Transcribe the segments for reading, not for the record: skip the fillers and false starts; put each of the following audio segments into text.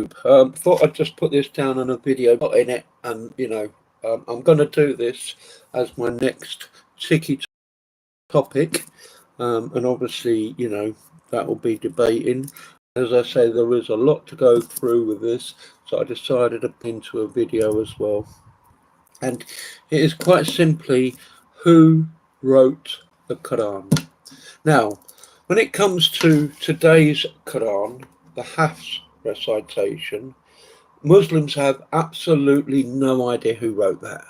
Thought I'd just put this down on a video, not in it, and I'm going to do this as my next tricky topic, and obviously, that will be debating. As I say, there is a lot to go through with this, so I decided to put into a video as well. And it is quite simply who wrote the Quran. Now, when it comes to today's Quran, the Hafs recitation, Muslims have absolutely no idea who wrote that,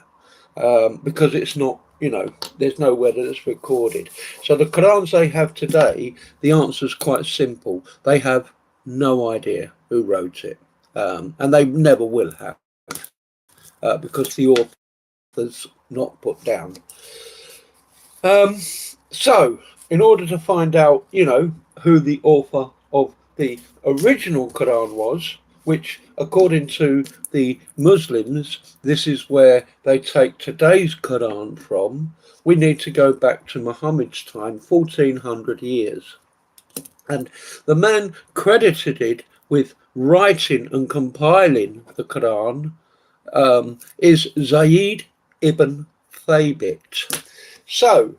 because it's not, there's nowhere that it's recorded. So the Qurans they have today, the answer is quite simple. They have no idea who wrote it, and they never will have, because the author's not put down. So, in order to find out, who the author of the original Quran was, which according to the Muslims, this is where they take today's Quran from, we need to go back to Muhammad's time, 1400 years. And the man credited with writing and compiling the Quran is Zayd ibn Thabit. So,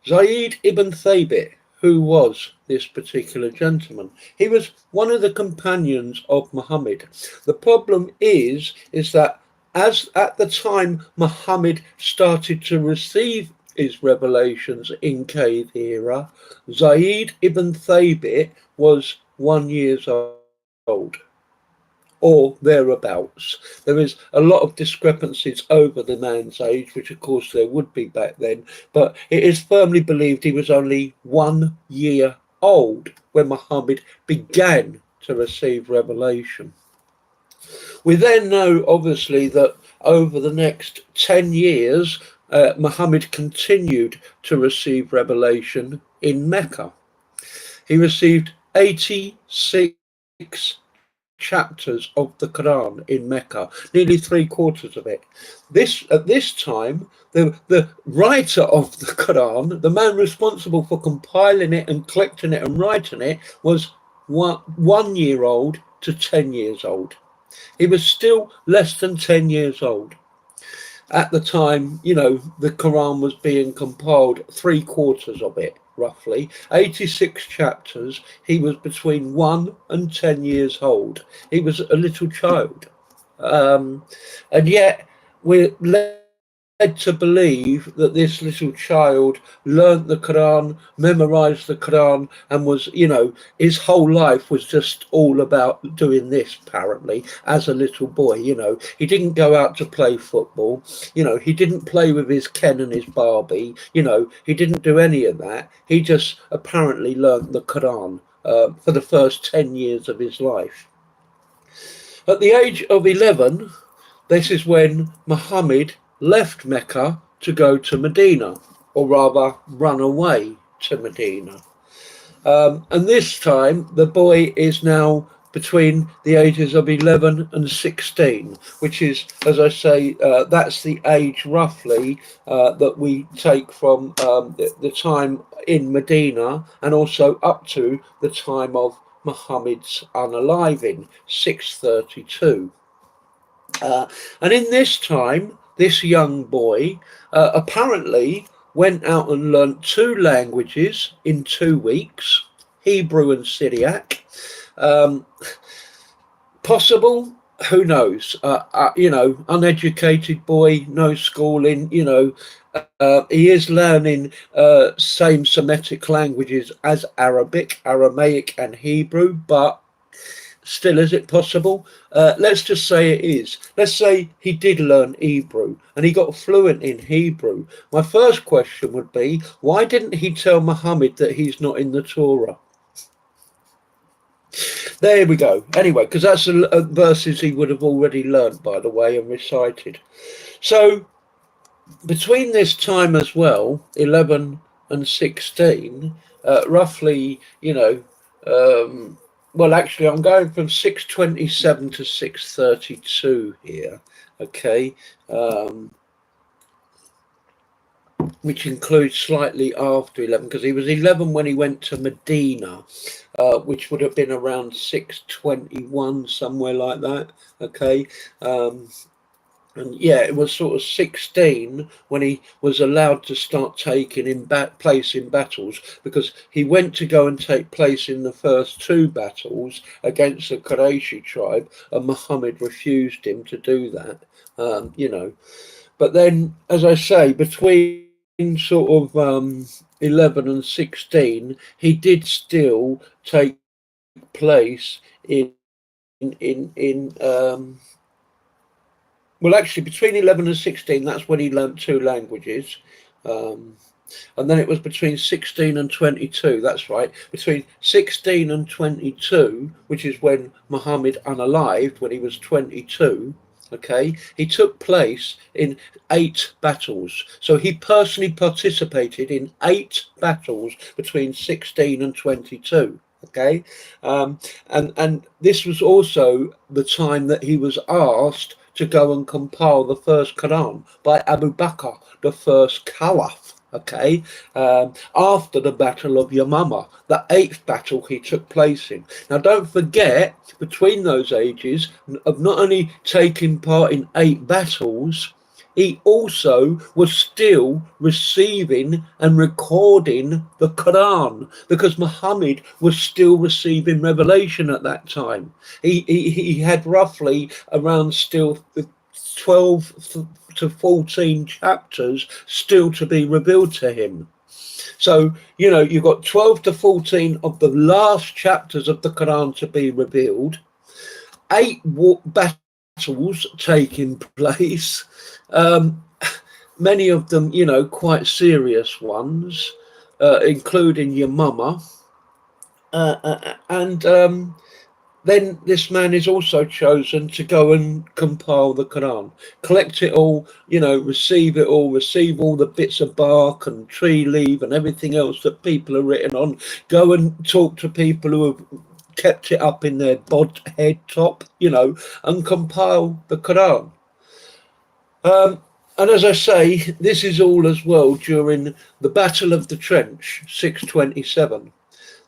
Zayd ibn Thabit, who was this particular gentleman? He was one of the companions of Muhammad. The problem is that as at the time Muhammad started to receive his revelations in Cave Hira, Zayd ibn Thabit was 1 year old, or thereabouts. There is a lot of discrepancies over the man's age, which of course there would be back then, but it is firmly believed he was only 1 year old when Muhammad began to receive revelation. We then know, obviously, that over the next 10 years, Muhammad continued to receive revelation in Mecca. He received 86 chapters of the Quran in Mecca, nearly 3/4 of it. At this time, the writer of the Quran, the man responsible for compiling it and collecting it and writing it, was 1 year old to 10 years old. He was still less than 10 years old at the time. The Quran was being compiled, 3/4 of it, roughly 86 chapters. He was between 1 and 10 years old. He was a little child, and yet we're led to believe that this little child learnt the Quran, memorized the Quran, and was, his whole life was just all about doing this, apparently, as a little boy. He didn't go out to play football. He didn't play with his Ken and his Barbie. He didn't do any of that. He just apparently learnt the Quran for the first 10 years of his life. At the age of 11, this is when Muhammad left Mecca to go to Medina, or rather run away to Medina. And this time the boy is now between the ages of 11 and 16, which is, as I say, that's the age roughly that we take from the time in Medina, and also up to the time of Muhammad's unaliving, 632. And in this time, this young boy apparently went out and learnt 2 languages in 2 weeks, Hebrew and Syriac. Possible? Who knows? Uneducated boy, no schooling, he is learning same Semitic languages as Arabic, Aramaic and Hebrew, but still, is it possible? Let's just say it is. Let's say he did learn Hebrew and he got fluent in Hebrew. My first question would be, why didn't he tell Muhammad that he's not in the Torah? There we go. Anyway, because that's verses he would have already learnt, by the way, and recited. So between this time as well, 11 and 16, roughly, well, actually, I'm going from 627 to 632 here. Okay. which includes slightly after 11, because he was 11 when he went to Medina, which would have been around 621, somewhere like that. Okay. And yeah, it was sort of 16 when he was allowed to start taking place in battles, because he went to go and take place in the first 2 battles against the Qurayshi tribe, and Muhammad refused him to do that. You know, but then, as I say, between sort of 11 and 16, he did still take place in well, actually, between 11 and 16, that's when he learnt 2 languages. And then it was between 16 and 22, that's right. Between 16 and 22, which is when Muhammad unalived, when he was 22, okay, he took place in 8 battles. So he personally participated in 8 battles between 16 and 22. Okay, and this was also the time that he was asked to go and compile the first Quran by Abu Bakr, the first Caliph. Okay, after the Battle of Yamama, the 8th battle he took place in. Now, don't forget, between those ages of not only taking part in 8 battles, he also was still receiving and recording the Quran, because Muhammad was still receiving revelation at that time. He had roughly around still 12 to 14 chapters still to be revealed to him. So, you know, you've got 12 to 14 of the last chapters of the Quran to be revealed, 8 battles taking place, many of them, you know, quite serious ones, including Yamama. And then this man is also chosen to go and compile the Quran, collect it all, you know, receive all the bits of bark and tree leaf and everything else that people are written on, go and talk to people who have kept it up in their head top, you know, and compile the Quran. And as I say, this is all as well during the Battle of the Trench, 627,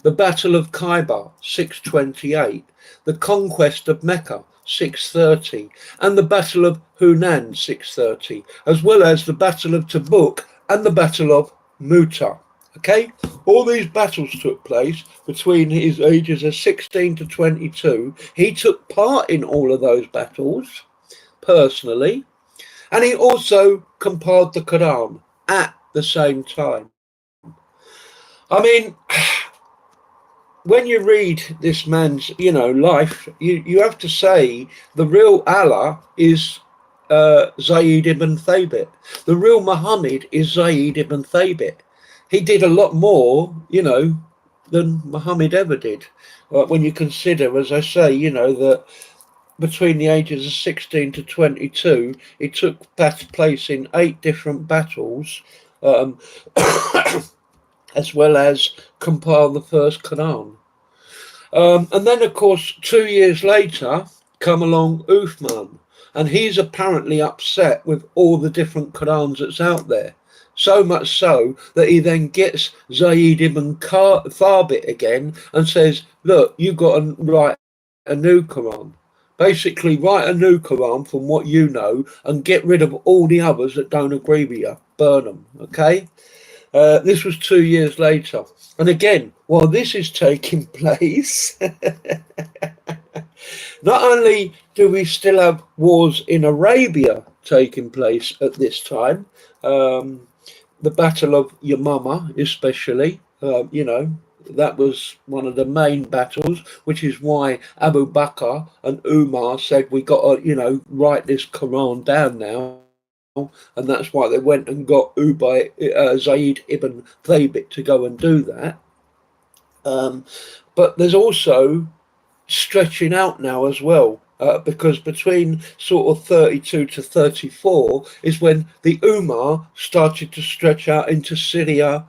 the Battle of Khyber, 628, the Conquest of Mecca, 630, and the Battle of Hunan, 630, as well as the Battle of Tabuk and the Battle of Mu'tah. Okay, all these battles took place between his ages of 16 to 22. He took part in all of those battles personally, and he also compiled the Quran at the same time. I mean, when you read this man's, you know, life, you have to say the real Allah is Zayd ibn Thabit. The real Muhammad is Zayd ibn Thabit. He did a lot more, you know, than Muhammad ever did. When you consider, as I say, you know, that between the ages of 16 to 22, he took place in 8 different battles, as well as compile the first Quran. And then, of course, 2 years later, come along Uthman, and he's apparently upset with all the different Qurans that's out there. So much so that he then gets Zayd ibn Thabit again and says, look, you've got to write a new Quran. Basically, write a new Quran from what you know and get rid of all the others that don't agree with you. Burn them, okay? This was 2 years later. And again, while this is taking place, not only do we still have wars in Arabia taking place at this time, the Battle of Yamama especially, you know, that was one of the main battles, which is why Abu Bakr and Umar said, we got to, you know, write this Quran down now. And that's why they went and got Zayd ibn Thabit to go and do that. But there's also stretching out now as well, because between sort of 32 to 34 is when the Ummah started to stretch out into Syria,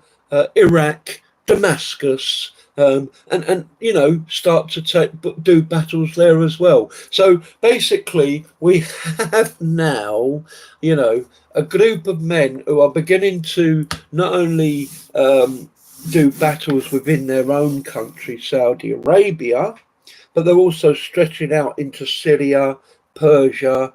Iraq, Damascus, and you know, start to do battles there as well. So basically, we have now, you know, a group of men who are beginning to not only do battles within their own country, Saudi Arabia, but they're also stretching out into Syria, Persia,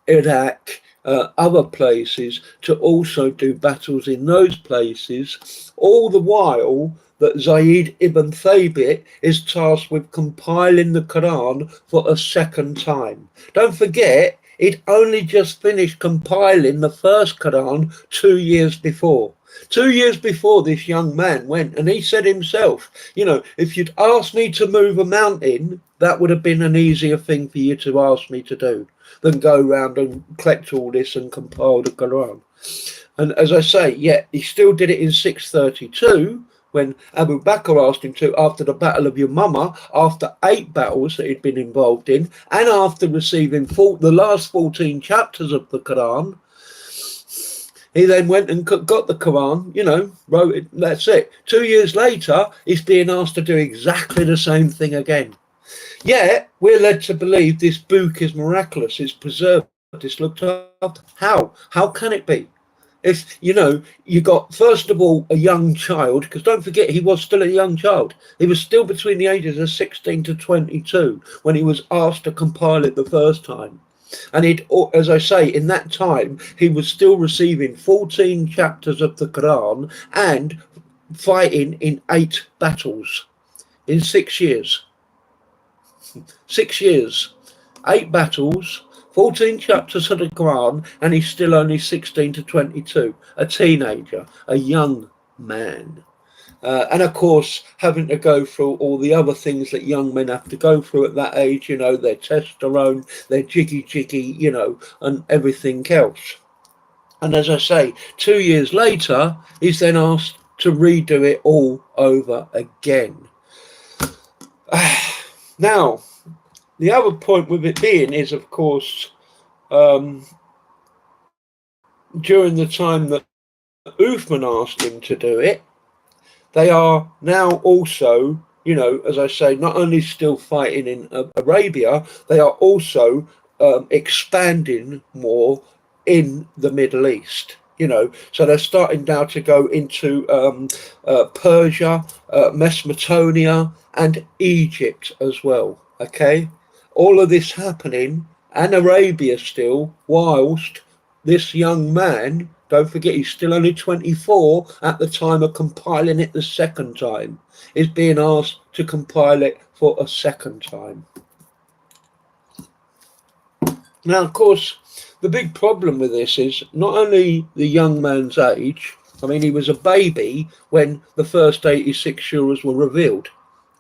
Iraq, other places, to also do battles in those places, all the while that Zayd ibn Thabit is tasked with compiling the Quran for a second time. Don't forget, he'd only just finished compiling the first Quran 2 years before. 2 years before, this young man went, and he said himself, you know, if you'd asked me to move a mountain, that would have been an easier thing for you to ask me to do than go around and collect all this and compile the Quran. And as I say, yeah, he still did it in 632, when Abu Bakr asked him to, after the Battle of Yamama, after 8 battles that he'd been involved in, and after receiving the last 14 chapters of the Quran. He then went and got the Quran, you know, wrote it, that's it. 2 years later, he's being asked to do exactly the same thing again. Yet, we're led to believe this book is miraculous, it's preserved, it's looked after. How? How can it be? If, you know, you got, first of all, a young child, because don't forget, he was still a young child. He was still between the ages of 16 to 22 when he was asked to compile it the first time. And it, as I say, in that time, he was still receiving 14 chapters of the Quran and fighting in 8 battles in 6 years. 6 years, 8 battles, 14 chapters of the Quran, and he's still only 16 to 22, a teenager, a young man. And of course, having to go through all the other things that young men have to go through at that age, you know, their testosterone, their jiggy, you know, and everything else. And as I say, 2 years later, he's then asked to redo it all over again. Now, the other point with it being is, of course, during the time that Uthman asked him to do it, they are now also, you know, as I say, not only still fighting in Arabia, they are also expanding more in the Middle East, you know. So they're starting now to go into Persia, Mesopotamia, and Egypt as well, okay? All of this happening, and Arabia still, whilst this young man, don't forget, he's still only 24 at the time of compiling it the second time, is being asked to compile it for a second time. Now, of course, the big problem with this is not only the young man's age. I mean, he was a baby when the first 86 surahs were revealed.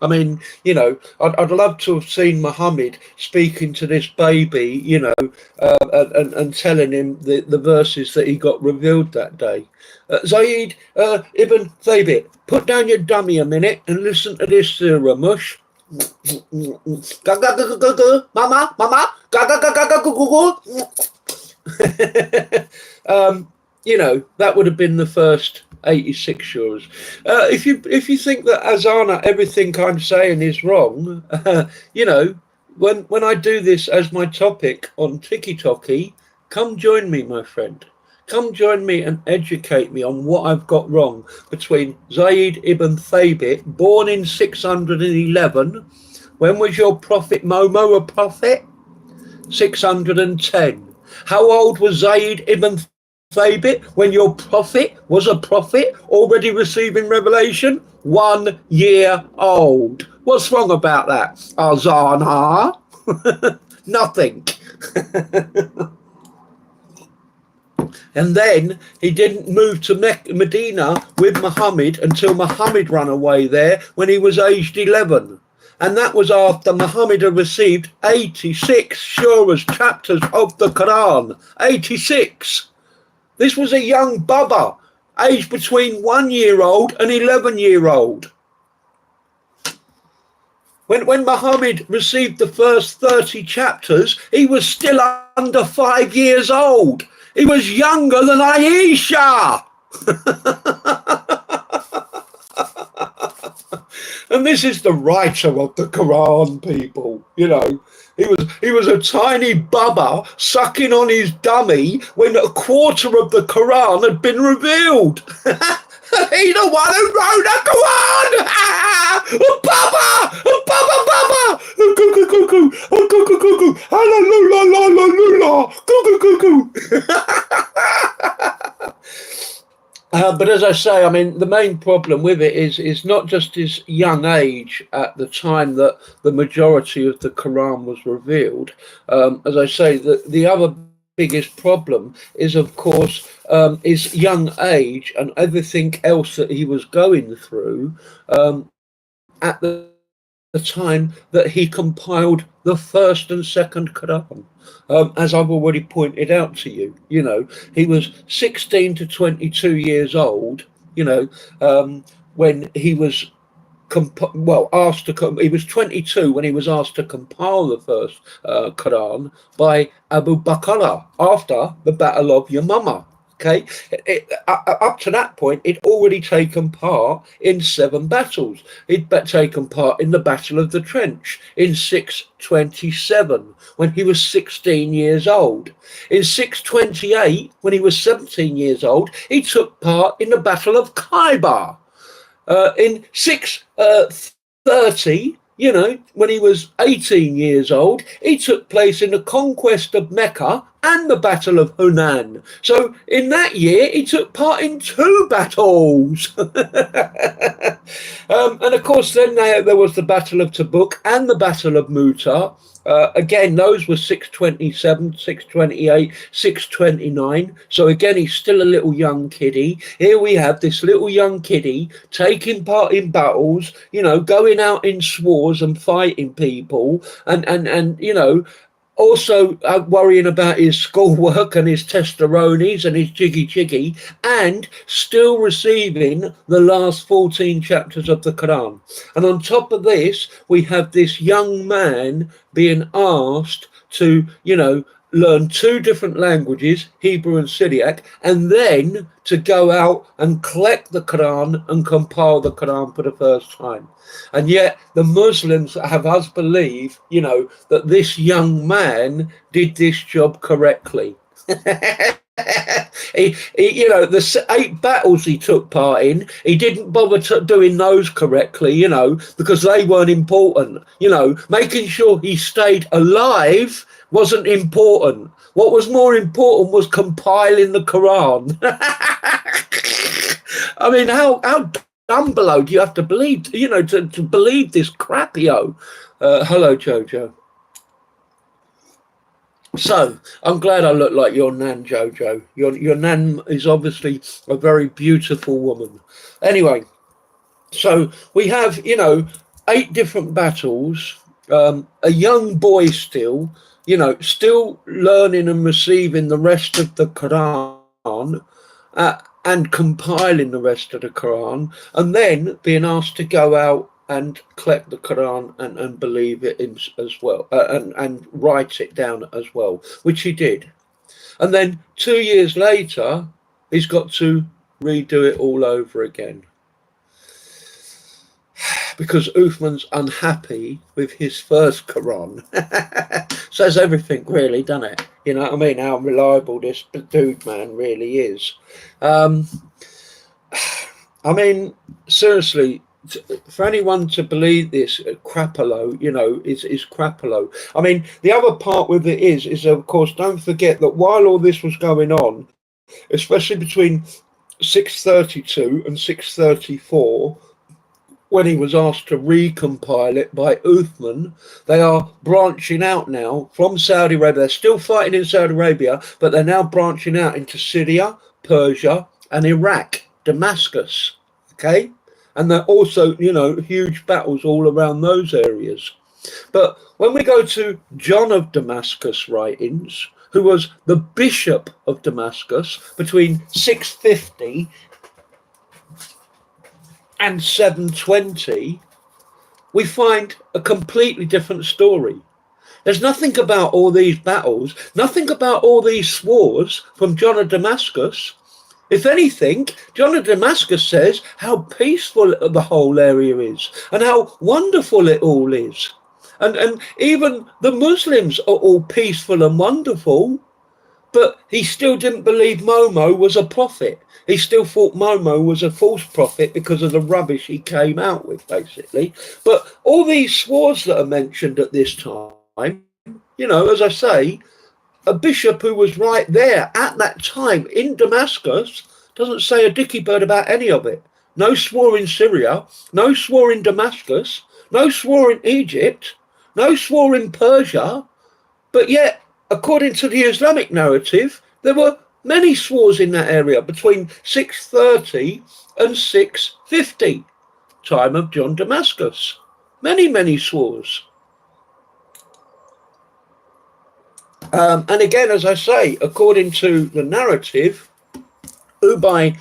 I mean, you know, I'd love to have seen Muhammad speaking to this baby, you know, and telling him the verses that he got revealed that day. Zayd ibn Thabit, put down your dummy a minute and listen to this surah, mush. Mama, you know, that would have been the first 86 surahs. If you think that Azana, everything I'm saying is wrong, you know, when I do this as my topic on TikTok, come join me, my friend. Come join me and educate me on what I've got wrong between Zayd ibn Thabit, born in 611. When was your prophet Momo a prophet? 610. How old was Zayd ibn Thabit when your prophet was a prophet already receiving revelation? 1 year old. What's wrong about that, Azana? Nothing. And then he didn't move to Medina with Muhammad until Muhammad ran away there when he was aged 11. And that was after Muhammad had received 86 surahs, chapters of the Quran. 86. This was a young bubba, aged between 1 year old and 11-year-old. When Muhammad received the first 30 chapters, he was still under 5 years old. He was younger than Aisha. And this is the writer of the Quran, people. You know, he was a tiny bubba sucking on his dummy when a quarter of the Quran had been revealed. He's the one who wrote the Quran. Bubba, Bubba, Bubba. But as I say, I mean, the main problem with it is not just his young age at the time that the majority of the Quran was revealed. As I say, the other biggest problem is, of course, his young age and everything else that he was going through at the time that he compiled the first and second Quran. As I've already pointed out to you, you know, he was 16 to 22 years old, you know, when he was asked to he was 22 when he was asked to compile the first Quran by Abu Bakr after the Battle of Yamama. Okay, up to that point, he'd already taken part in 7 battles. He'd taken part in the Battle of the Trench in 627, when he was 16 years old. In 628, when he was 17 years old, he took part in the Battle of Khaybar. In 630, you know, when he was 18 years old, he took place in the conquest of Mecca and the Battle of Hunan. So in that year, he took part in 2 battles. And of course, then there was the Battle of Tabuk and the Battle of Mu'tah. Again, those were 627, 628, 629. So again, he's still a little young kiddie. Here we have this little young kiddie taking part in battles, you know, going out in wars and fighting people, and you know, also worrying about his schoolwork and his testimonies and his jiggy, and still receiving the last 14 chapters of the Quran. And on top of this, we have this young man being asked to, you know, learn 2 different languages, Hebrew and Syriac, and then to go out and collect the Quran and compile the Quran for the first time. And yet the Muslims have us believe, you know, that this young man did this job correctly. He, you know, the 8 battles he took part in, he didn't bother doing those correctly, you know, because they weren't important. You know, making sure he stayed alive wasn't important. What was more important was compiling the Quran. I mean, how dumb below do you have to believe, you know, to believe this crapio? Hello, Jojo. So I'm glad I look like your nan, Jojo. Your nan is obviously a very beautiful woman. Anyway, so we have, you know, 8 different battles. A young boy still, you know, still learning and receiving the rest of the Quran, and compiling the rest of the Quran, and then being asked to go out and collect the Quran and believe it in as well, and write it down as well, which he did. And then 2 years later, he's got to redo it all over again. Because Uthman's unhappy with his first Quran. Says everything, really, doesn't it? You know what I mean? How reliable this dude, man, really is. I mean, seriously, for anyone to believe this crapolo, you know, is crapolo. I mean, the other part with it is, of course, don't forget that while all this was going on, especially between 632 and 634, when he was asked to recompile it by Uthman, they are branching out now from Saudi Arabia. They're still fighting in Saudi Arabia, but they're now branching out into Syria, Persia, and Iraq, Damascus. Okay? And they're also, you know, huge battles all around those areas. But when we go to John of Damascus writings, who was the Bishop of Damascus between 650 and 720, we find a completely different story. There's nothing about all these battles, nothing about all these wars from John of Damascus. If anything, John of Damascus says how peaceful the whole area is and how wonderful it all is. And even the Muslims are all peaceful and wonderful, but he still didn't believe Momo was a prophet. He still thought Momo was a false prophet because of the rubbish he came out with, basically. But all these swords that are mentioned at this time, you know, as I say, a bishop who was right there at that time in Damascus doesn't say a dicky bird about any of it. No swore in Syria, no swore in Damascus, no swore in Egypt, no swore in Persia, but yet, according to the Islamic narrative, there were many swores in that area between 630 and 650, time of John Damascus. Many, many swores. And again, as I say, according to the narrative, Ubay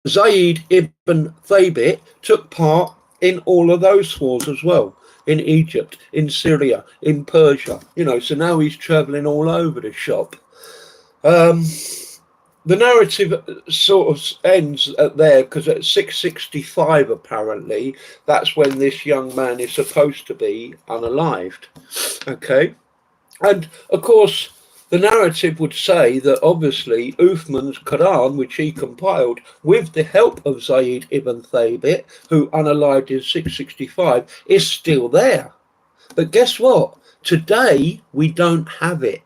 Zayd ibn Thabit took part in all of those swores as well, in Egypt, in Syria, in Persia. You know, so now he's traveling all over the shop. The narrative sort of ends at there because at 665, apparently, that's when this young man is supposed to be unalived. Okay. And of course, the narrative would say that obviously Uthman's Quran, which he compiled with the help of Zayd ibn Thabit, who unalived in 665, is still there. But guess what? Today, we don't have it.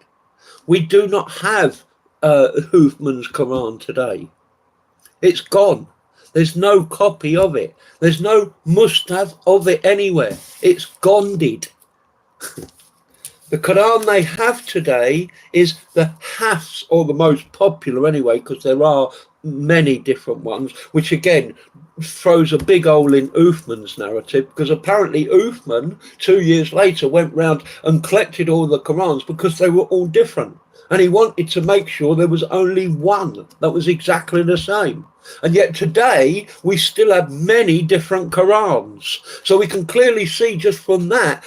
We do not have Uthman's Quran today. It's gone. There's no copy of it. There's no mustaf of it anywhere. It's gonded. The Quran they have today is the Hafs, or the most popular anyway, because there are many different ones, which again throws a big hole in Uthman's narrative, because apparently Uthman 2 years later went round and collected all the Qurans because they were all different. And he wanted to make sure there was only one that was exactly the same. And yet today, we still have many different Qurans. So we can clearly see just from that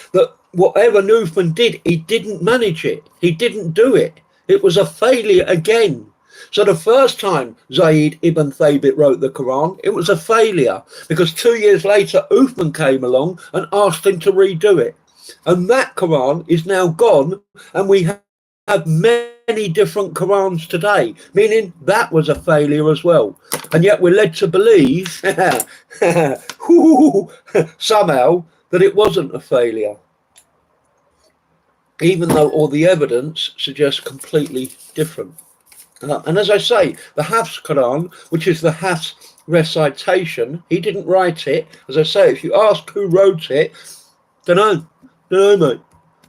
whatever Uthman did, he didn't manage it. He didn't do it. It was a failure again. So the first time Zayd ibn Thabit wrote the Quran, it was a failure because 2 years later, Uthman came along and asked him to redo it. And that Quran is now gone, and we have many different Qurans today, meaning that was a failure as well. And yet we're led to believe somehow that it wasn't a failure, even though all the evidence suggests completely different. And as I say, the Hafs Quran, which is the Hafs recitation, he didn't write it. As I say, if you ask who wrote it, don't know, mate.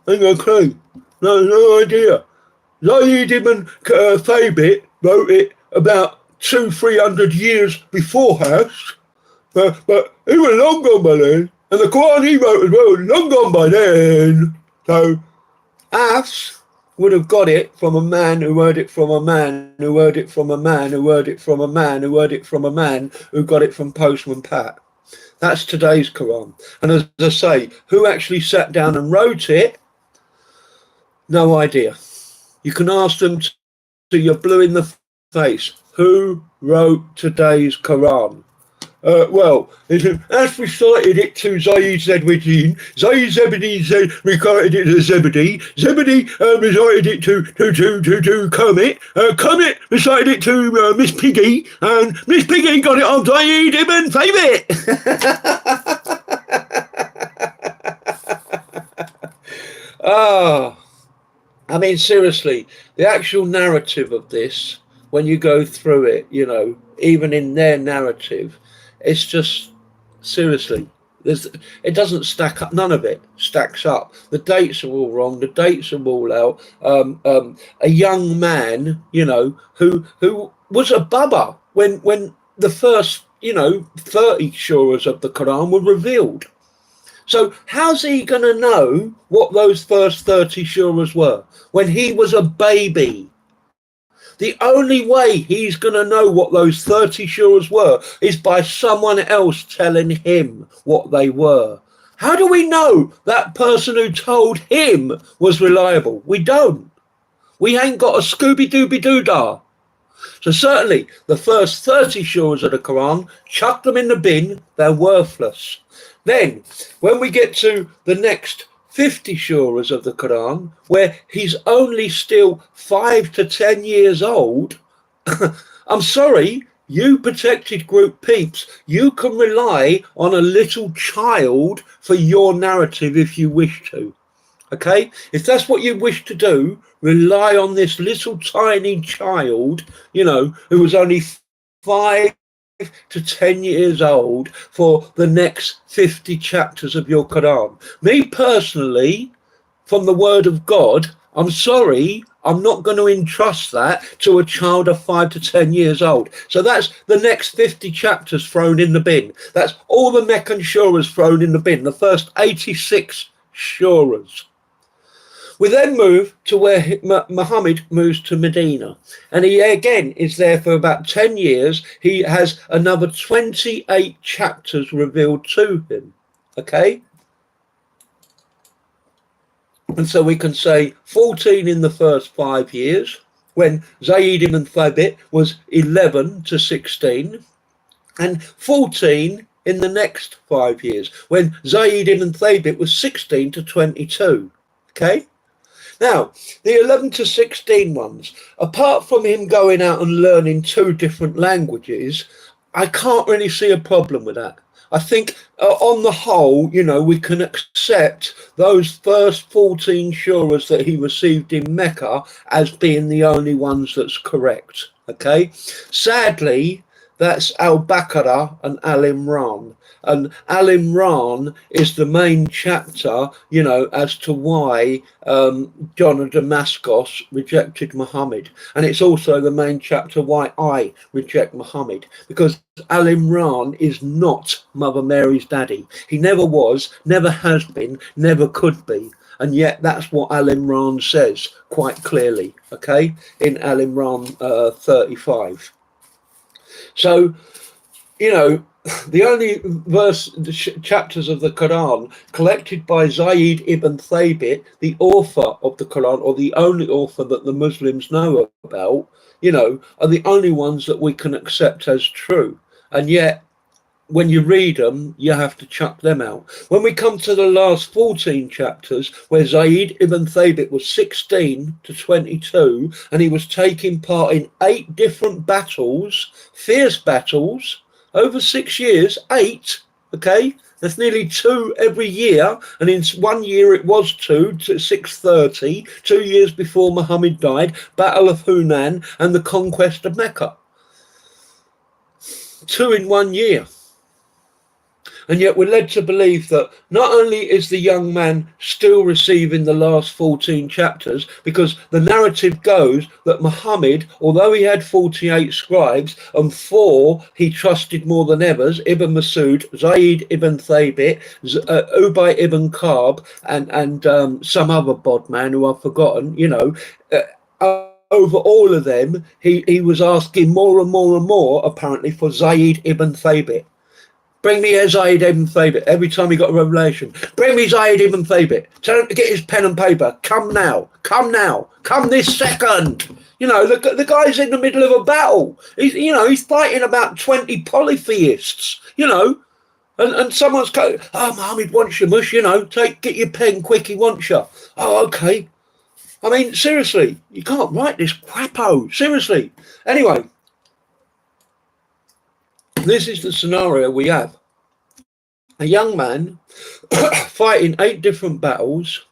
Ain't got a clue. No idea. Zayd ibn Thabit wrote it about 200-300 years before Hafs, but he was long gone by then. And the Quran he wrote as well, long gone by then. So Hafs would have got it from a man who heard it from a man who heard it from a man who heard it from a man who heard it from a man who got it from Postman Pat. That's today's Quran. And as I say, who actually sat down and wrote it? No idea. You can ask them till you're blue in the face. Who wrote today's Quran? Well, as recited it to Zayd Zebedee, Zayd Zebedee recited it to Zebedee, Zebedee recited it to Kermit, Kermit recited it to Miss Piggy, and Miss Piggy got it on Zayd ibn Thabit. I mean, seriously, the actual narrative of this, when you go through it, you know, even in their narrative, it's just, seriously, it doesn't stack up. None of it stacks up. The dates are all wrong. The dates are all out. A young man, you know, who was a baba when the first, you know, 30 surahs of the Quran were revealed. So how's he going to know what those first 30 surahs were when he was a baby? The only way he's going to know what those 30 surahs were is by someone else telling him what they were. How do we know that person who told him was reliable? We don't. We ain't got a Scooby-Dooby-Doodah. So certainly the first 30 surahs of the Quran, chuck them in the bin, they're worthless. Then when we get to the next 50 surahs of the Quran, where he's only still 5 to 10 years old, I'm sorry, you protected group peeps, you can rely on a little child for your narrative if you wish to. Okay, if that's what you wish to do, rely on this little tiny child, you know, who was only 5 to 10 years old for the next 50 chapters of your Quran. Me personally, from the word of God, I'm sorry, I'm not going to entrust that to a child of 5 to 10 years old. So that's the next 50 chapters thrown in the bin. That's all the Meccan surahs thrown in the bin, the first 86 surahs. We then move to where Muhammad moves to Medina, and he again is there for about 10 years. He has another 28 chapters revealed to him. Okay, and so we can say 14 in the first 5 years, when Zayd ibn Thabit was 11 to 16, and 14 in the next 5 years, when Zayd ibn Thabit was 16 to 22. Okay. Now, the 11 to 16 ones, apart from him going out and learning 2 different languages, I can't really see a problem with that. I think on the whole, you know, we can accept those first 14 surahs that he received in Mecca as being the only ones that's correct. Okay. Sadly, that's Al-Baqarah and Al-Imran. And Al-Imran is the main chapter, you know, as to why John of Damascus rejected Muhammad. And it's also the main chapter why I reject Muhammad. Because Al-Imran is not Mother Mary's daddy. He never was, never has been, never could be. And yet that's what Al-Imran says quite clearly, okay, in Al-Imran 35. So, you know, the only chapters of the Quran collected by Zayd ibn Thabit, the author of the Quran, or the only author that the Muslims know about, you know, are the only ones that we can accept as true. And yet, when you read them, you have to chuck them out. When we come to the last 14 chapters, where Zayd ibn Thabit was 16 to 22, and he was taking part in 8 different battles, fierce battles, over 6 years, 8, okay? That's nearly 2 every year, and in 1 year it was 2 to 630, 2 years before Muhammad died, Battle of Hunan and the conquest of Mecca. 2 in 1 year. And yet we're led to believe that not only is the young man still receiving the last 14 chapters, because the narrative goes that Muhammad, although he had 48 scribes and 4 he trusted more than others, Ibn Masud, Zayd ibn Thabit, Ubay ibn Ka'b, and some other bodman who I've forgotten, you know, over all of them, he was asking more and more and more, apparently, for Zayd ibn Thabit. Bring me Zayd ibn Thabit. Every time he got a revelation, bring me Zayd ibn Thabit. Tell him to get his pen and paper. Come now. Come now. Come this second. You know, the guy's in the middle of a battle. He's fighting about 20 polytheists. You know, and someone's going, "Oh, Muhammad wants you, mush. You know, get your pen quick. He wants you." Oh, okay. I mean, seriously, you can't write this crapo. Seriously. Anyway. This is the scenario we have. A young man fighting 8 different battles,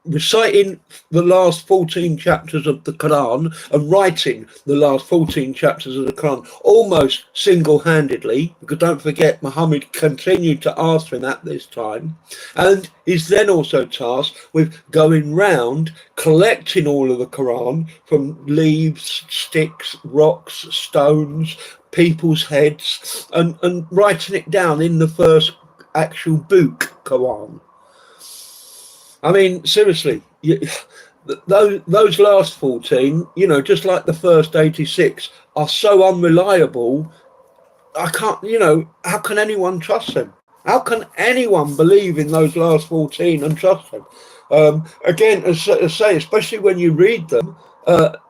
reciting the last 14 chapters of the Quran and writing the last 14 chapters of the Quran almost single-handedly, because don't forget Muhammad continued to ask him at this time, and he's then also tasked with going round collecting all of the Quran from leaves, sticks, rocks, stones, people's heads, and writing it down in the first actual book, Quran. I mean, seriously, those last 14, you know, just like the first 86, are so unreliable. I can't, you know, how can anyone trust them? How can anyone believe in those last 14 and trust them? Again, as I say, especially when you read them,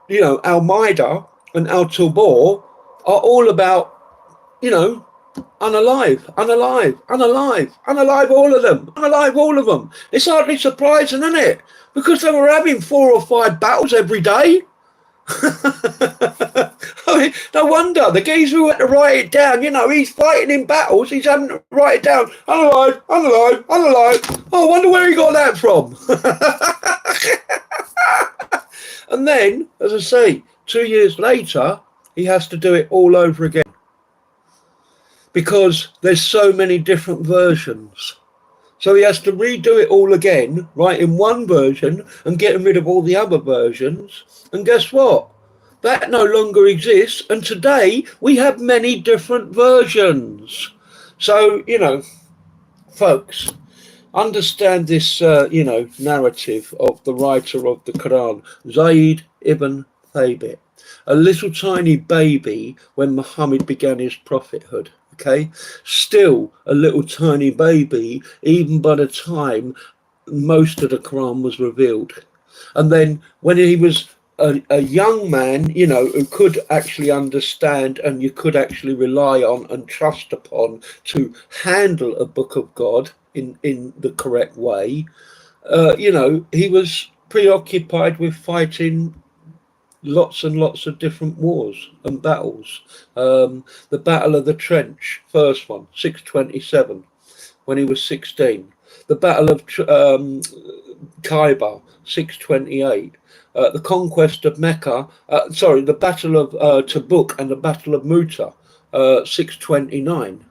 you know, Al-Maida, and Al Tabor are all about, you know, unalive, all of them. It's hardly surprising, isn't it? Because they were having 4 or 5 battles every day. I mean, no wonder the geezer who had to write it down, you know, he's fighting in battles, he's having to write it down, unalive. Oh, I wonder where he got that from. And then, as I say, 2 years later, he has to do it all over again. Because there's so many different versions. So he has to redo it all again, write in one version and getting rid of all the other versions. And guess what? That no longer exists. And today we have many different versions. So, you know, folks, understand this, you know, narrative of the writer of the Quran, Zayd ibn Thabit, a little tiny baby when Muhammad began his prophethood. Okay, still a little tiny baby, even by the time most of the Quran was revealed. And then when he was a young man, you know, who could actually understand and you could actually rely on and trust upon to handle a book of God in the correct way, you know, he was preoccupied with fighting lots and lots of different wars and battles. The Battle of the Trench, first one, 627, when he was 16. The Battle of Khaybar, 628. The conquest of Mecca, the Battle of Tabuk and the Battle of Mu'tah, 629.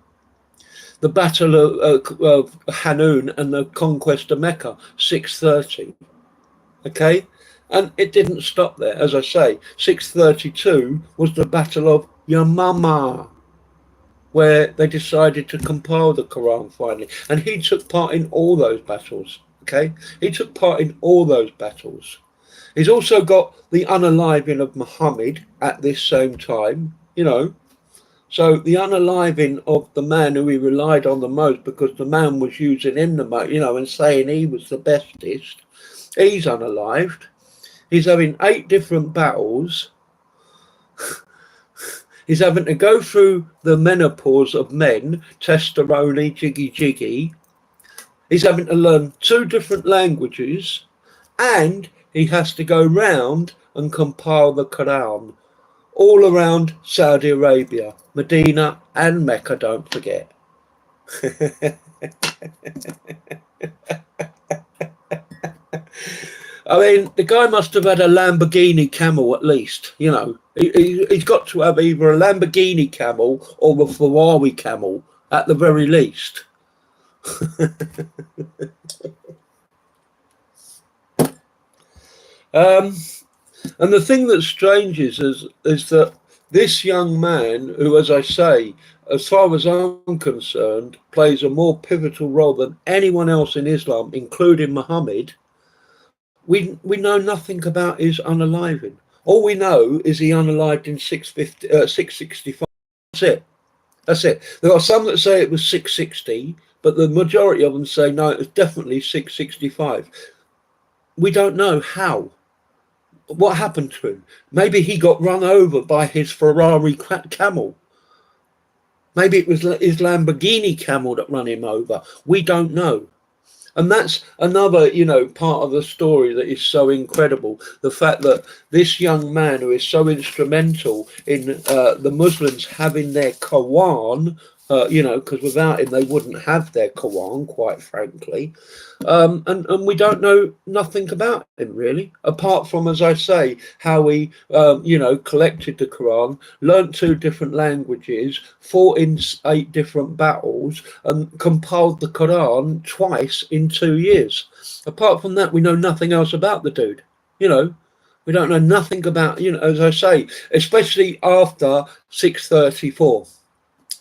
The Battle of Hanun and the conquest of Mecca, 630. Okay? And it didn't stop there. As I say, 632 was the Battle of Yamama, where they decided to compile the Quran finally. And he took part in all those battles. Okay? He took part in all those battles. He's also got the unaliving of Muhammad at this same time, you know. So the unaliving of the man who he relied on the most, because the man was using him the most, you know, and saying he was the bestest, he's unalived. He's having 8 different battles. He's having to go through the menopause of men, testosterone, jiggy. He's having to learn 2 different languages, and he has to go round and compile the Quran all around Saudi Arabia, Medina and Mecca, don't forget. I mean, the guy must have had a Lamborghini Camel at least, you know. He's got to have either a Lamborghini Camel or a Ferrari Camel at the very least. And the thing that's strange is that this young man, who, as I say, as far as I'm concerned, plays a more pivotal role than anyone else in Islam, including Muhammad, we know nothing about his unaliving. All we know is he unalived in 665. That's it. There are some that say it was 660, but the majority of them say no, it was definitely 665. We don't know how. What happened to him? Maybe he got run over by his Ferrari camel. Maybe it was his Lamborghini camel that ran him over. We don't know. And that's another, you know, part of the story that is so incredible. The fact that this young man who is so instrumental in the Muslims having their Quran, you know, because without him they wouldn't have their Quran, quite frankly. And we don't know nothing about him really, apart from, as I say, how he, you know, collected the Quran, learnt 2 different languages, fought in 8 different battles, and compiled the Quran twice in 2 years. Apart from that, we know nothing else about the dude, you know. We don't know nothing about, you know, as I say, especially after 634.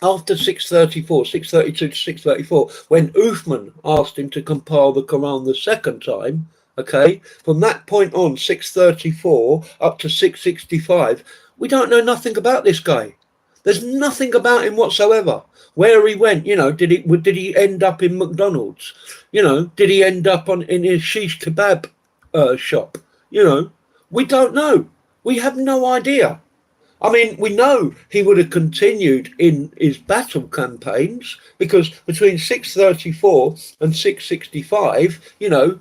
After 632 to 634, when Uthman asked him to compile the Quran the second time, okay, from that point on, 634 up to 665, we don't know nothing about this guy. There's nothing about him whatsoever. Where he went, you know, did he end up in McDonald's? You know, did he end up in his shish kebab shop? You know, we don't know. We have no idea. I mean, we know he would have continued in his battle campaigns, because between 634 and 665, you know,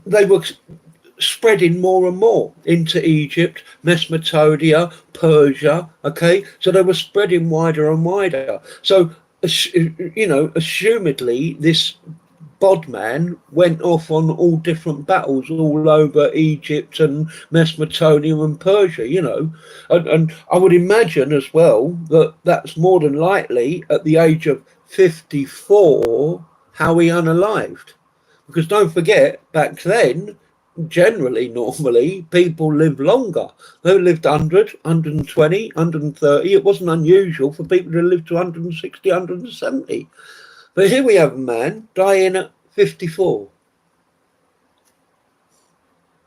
they were spreading more and more into Egypt, Mesopotamia, Persia. Okay, so they were spreading wider and wider. So, you know, assumedly, this Bodman went off on all different battles all over Egypt and Mesopotamia and Persia, you know. And I would imagine as well that that's more than likely at the age of 54 how he unalived. Because don't forget, back then, generally, normally, people lived longer. They lived 100, 120, 130. It wasn't unusual for people to live to 160, 170. But here we have a man dying at 54.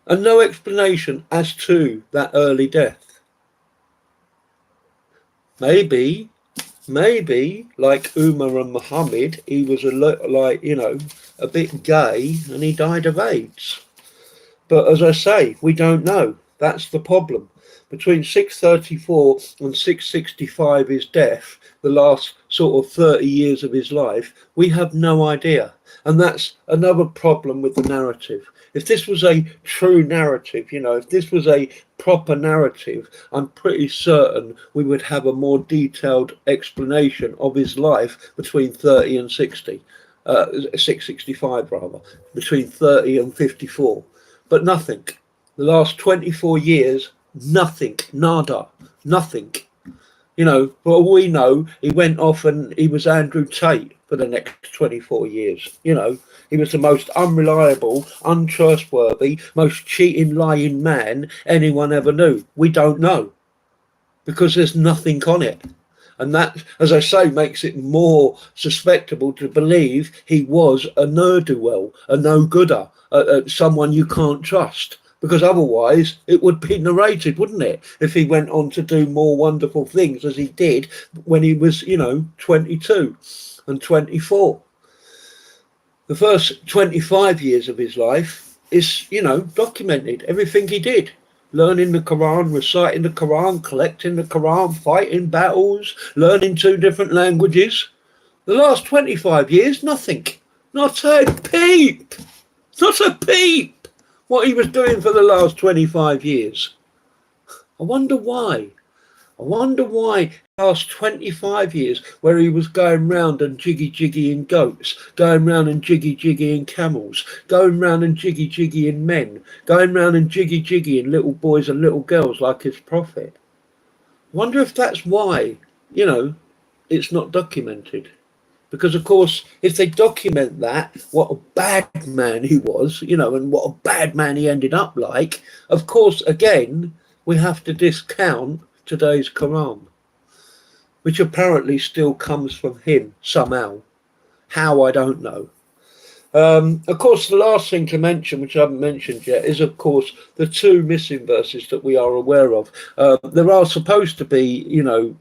And no explanation as to that early death. Maybe, like Umar and Muhammad, he was a bit gay and he died of AIDS. But as I say, we don't know. That's the problem. Between 634 and 665, his death, the last sort of 30 years of his life, we have no idea. And that's another problem with the narrative. If this was a true narrative, you know, if this was a proper narrative, I'm pretty certain we would have a more detailed explanation of his life between 30 and 60, 665 rather, between 30 and 54. But nothing. The last 24 years, nothing, nada, nothing. You know, for all we know, he went off and he was Andrew Tate for the next 24 years. You know, he was the most unreliable, untrustworthy, most cheating, lying man anyone ever knew. We don't know, because there's nothing on it. And that, as I say, makes it more susceptible to believe he was a ne'er-do-well, a no-gooder, someone you can't trust. Because otherwise it would be narrated, wouldn't it? If he went on to do more wonderful things as he did when he was, you know, 22 and 24. The first 25 years of his life is, you know, documented. Everything he did. Learning the Quran, reciting the Quran, collecting the Quran, fighting battles, learning 2 different languages. The last 25 years, nothing. Not a peep. Not a peep. What he was doing for the last 25 years. I wonder why. I wonder why the last 25 years, where he was going round and jiggy-jiggying goats, going round and jiggy-jiggying camels, going round and jiggy-jiggying men, going round and jiggy-jiggying little boys and little girls like his prophet. I wonder if that's why, you know, it's not documented. Because, of course, if they document that, what a bad man he was, you know, and what a bad man he ended up like, of course, again, we have to discount today's Quran, which apparently still comes from him somehow. How, I don't know. Of course, the last thing to mention, which I haven't mentioned yet, is, of course, the 2 missing verses that we are aware of. There are supposed to be, you know,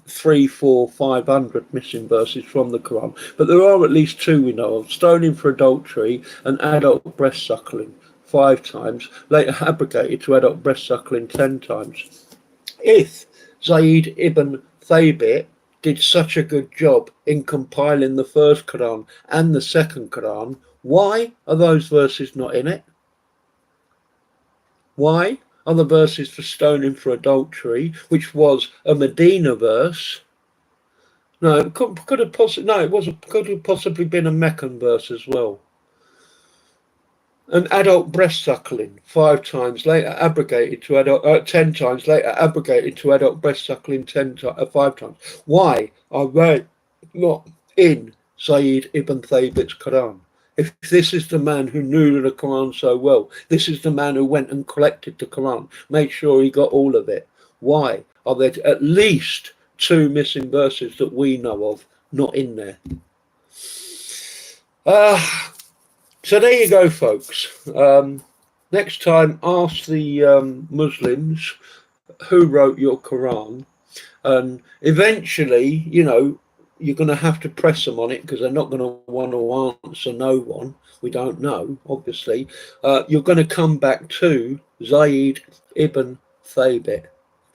300, 400, 500 missing verses from the Quran, but there are at least 2 we know of: stoning for adultery and adult breast suckling 5 times, later abrogated to adult breast suckling 10 times. If Zayd ibn Thabit did such a good job in compiling the first Quran and the second Quran, why are those verses not in it? Why are the verses for stoning for adultery, which was a Medina verse? No, it could have possibly been a Meccan verse as well. And adult breast suckling 5 times, later abrogated to adult 10 times, later abrogated to adult breast suckling 5 times. Why are they not in Zayd ibn Thabit's Quran? If this is the man who knew the Quran so well, this is the man who went and collected the Quran, made sure he got all of it, why are there at least 2 missing verses that we know of not in there? So there you go, folks. Next time, ask the Muslims who wrote your Quran, and eventually, you know, you're going to have to press them on it, because they're not going to want to answer no one. We don't know, obviously. You're going to come back to Zayd ibn Thabit.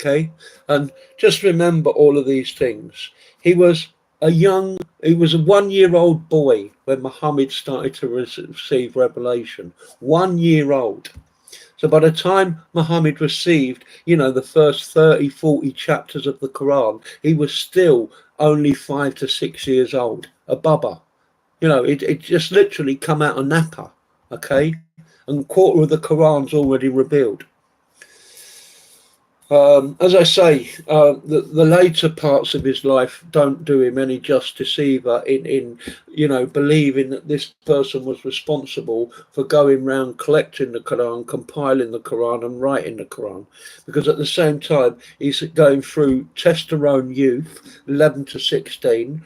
Okay, and just remember all of these things. He was he was a 1 year old boy when Muhammad started to receive revelation. 1 year old. So by the time Muhammad received, the first 30, 40 chapters of the Quran, he was still only 5 to 6 years old, a bubba. It just literally come out of Napa, okay? And a quarter of the Quran's already revealed. As I say, the later parts of his life don't do him any justice either in believing that this person was responsible for going round collecting the Quran, compiling the Quran and writing the Quran. Because at the same time, he's going through testosterone youth, 11 to 16,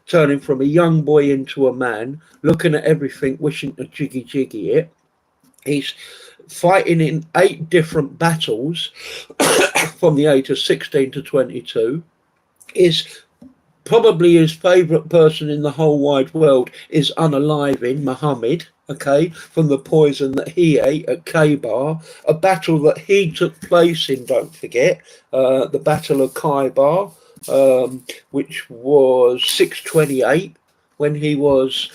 turning from a young boy into a man, looking at everything, wishing to jiggy it. He's fighting in 8 different battles from the age of 16 to 22. Is probably his favourite person in the whole wide world is unaliving Muhammad, okay, from the poison that he ate at Khaybar, a battle that he took place in, don't forget, the Battle of Khaybar, which was 628, when he was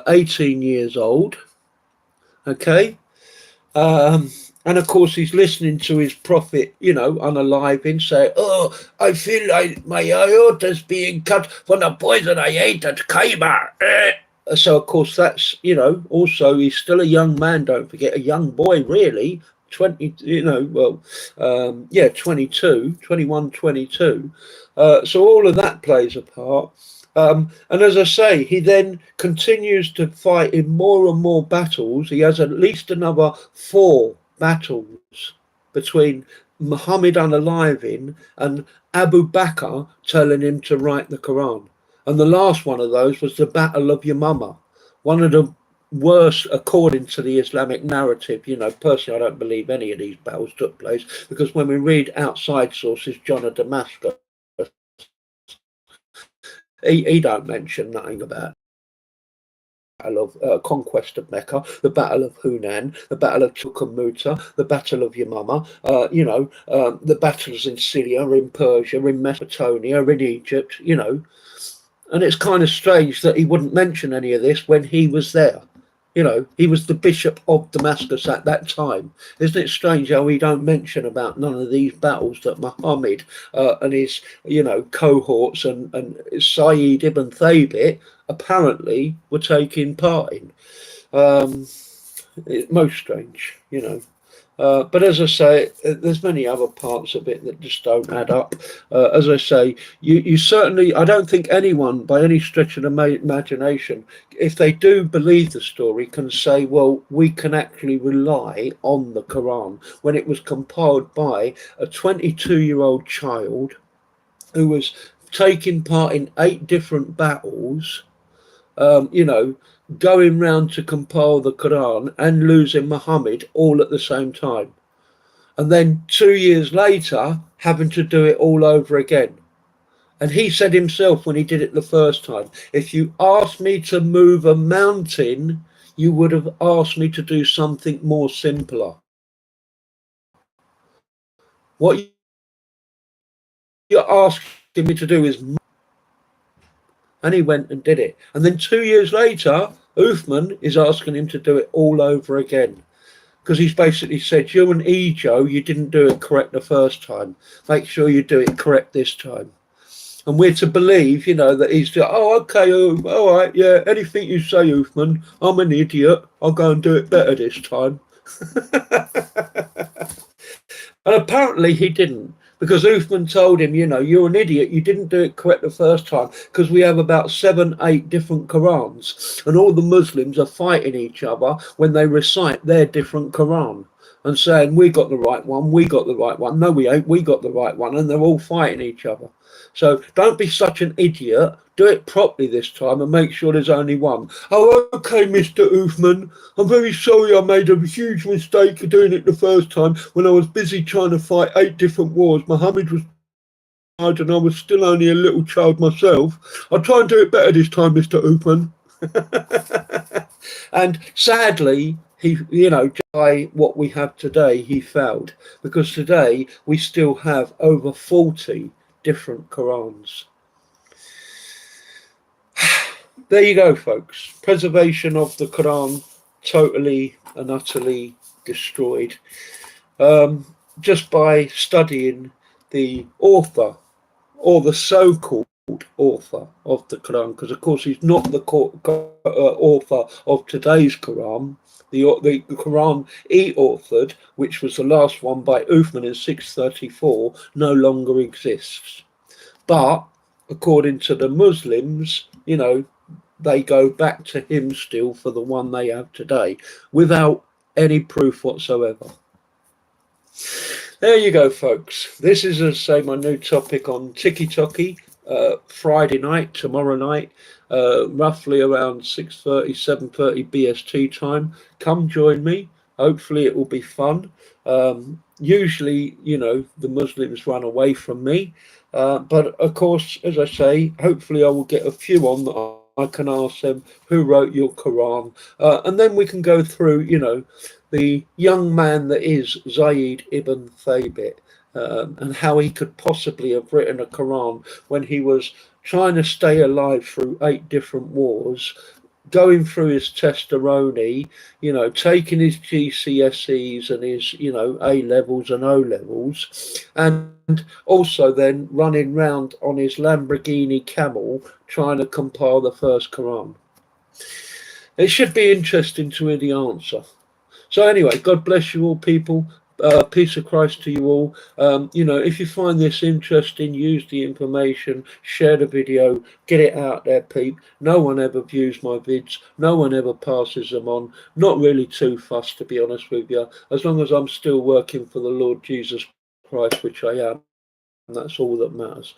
18 years old, okay. And of course, he's listening to his prophet, unaliving, say, "Oh, I feel like my aorta's being cut from the poison I ate at Khaybar." So, of course, that's, also he's still a young man, don't forget, a young boy, really, 20, 22, 21, 22. So all of that plays a part. And as I say, he then continues to fight in more and more battles. He has at least another 4 battles between Muhammad unaliving and Abu Bakr telling him to write the Quran. And the last one of those was the Battle of Yamama, one of the worst according to the Islamic narrative. Personally, I don't believe any of these battles took place, because when we read outside sources, John of Damascus, he don't mention nothing about Battle of conquest of Mecca, the Battle of Hunan, the Battle of Chukwuemeka, the Battle of Yamama, the battles in Syria, in Persia, in Mesopotamia, in Egypt, And it's kind of strange that he wouldn't mention any of this when he was there. He was the Bishop of Damascus at that time. Isn't it strange how we don't mention about none of these battles that Muhammad and his, cohorts and Sayyid ibn Thabit apparently were taking part in? It's most strange, But as I say, there's many other parts of it that just don't add up. As I say, you certainly, I don't think anyone by any stretch of the imagination, if they do believe the story, can say, well, we can actually rely on the Quran when it was compiled by a 22-year-old child who was taking part in 8 different battles, going round to compile the Quran and losing Muhammad all at the same time. And then 2 years later, having to do it all over again. And he said himself when he did it the first time, if you asked me to move a mountain, you would have asked me to do something more simpler. What you're asking me to do is... And he went and did it. And then 2 years later, Uthman is asking him to do it all over again. Because he's basically said, you're an Joe, you didn't do it correct the first time. Make sure you do it correct this time. And we're to believe, that he's, okay, all right, yeah, anything you say, Uthman, I'm an idiot. I'll go and do it better this time. And apparently he didn't. Because Uthman told him, you're an idiot. You didn't do it correct the first time, because we have about 7, 8 different Qurans, and all the Muslims are fighting each other when they recite their different Quran and saying, we got the right one, we got the right one. No, we ain't. We got the right one, and they're all fighting each other. So don't be such an idiot. Do it properly this time and make sure there's only one. Oh, okay, Mr. Uthman. I'm very sorry I made a huge mistake of doing it the first time when I was busy trying to fight 8 different wars. Muhammad was and I was still only a little child myself. I'll try and do it better this time, Mr. Uthman. And sadly, he, by what we have today, he failed, because today we still have over 40 different Qurans. There you go, folks. Preservation of the Quran totally and utterly destroyed, just by studying the author, or the so-called author of the Quran, because of course he's not the author of today's Quran. The Quran he authored, which was the last one by Uthman in 634, no longer exists. But according to the Muslims, they go back to him still for the one they have today, without any proof whatsoever. There you go, folks. This is, as I say, my new topic on Tiki Toki. Friday night, tomorrow night, roughly around 6:30, 7:30 BST time. Come join me. Hopefully it will be fun. Usually, the Muslims run away from me. But of course, as I say, hopefully I will get a few on that I can ask them, who wrote your Quran? And then we can go through, the young man that is Zayd ibn Thabit, and how he could possibly have written a Quran when he was trying to stay alive through 8 different wars, going through his testimony, taking his GCSEs and his, A levels and O levels, and also then running round on his Lamborghini camel trying to compile the first Quran. It should be interesting to hear the answer. So anyway, God bless you all, people. Peace of Christ to you all. If you find this interesting, use the information, share the video, get it out there, peep. No one ever views my vids. No one ever passes them on. Not really too fussed, to be honest with you. As long as I'm still working for the Lord Jesus Christ, which I am, that's all that matters.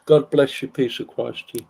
God bless you. Peace of Christ to you.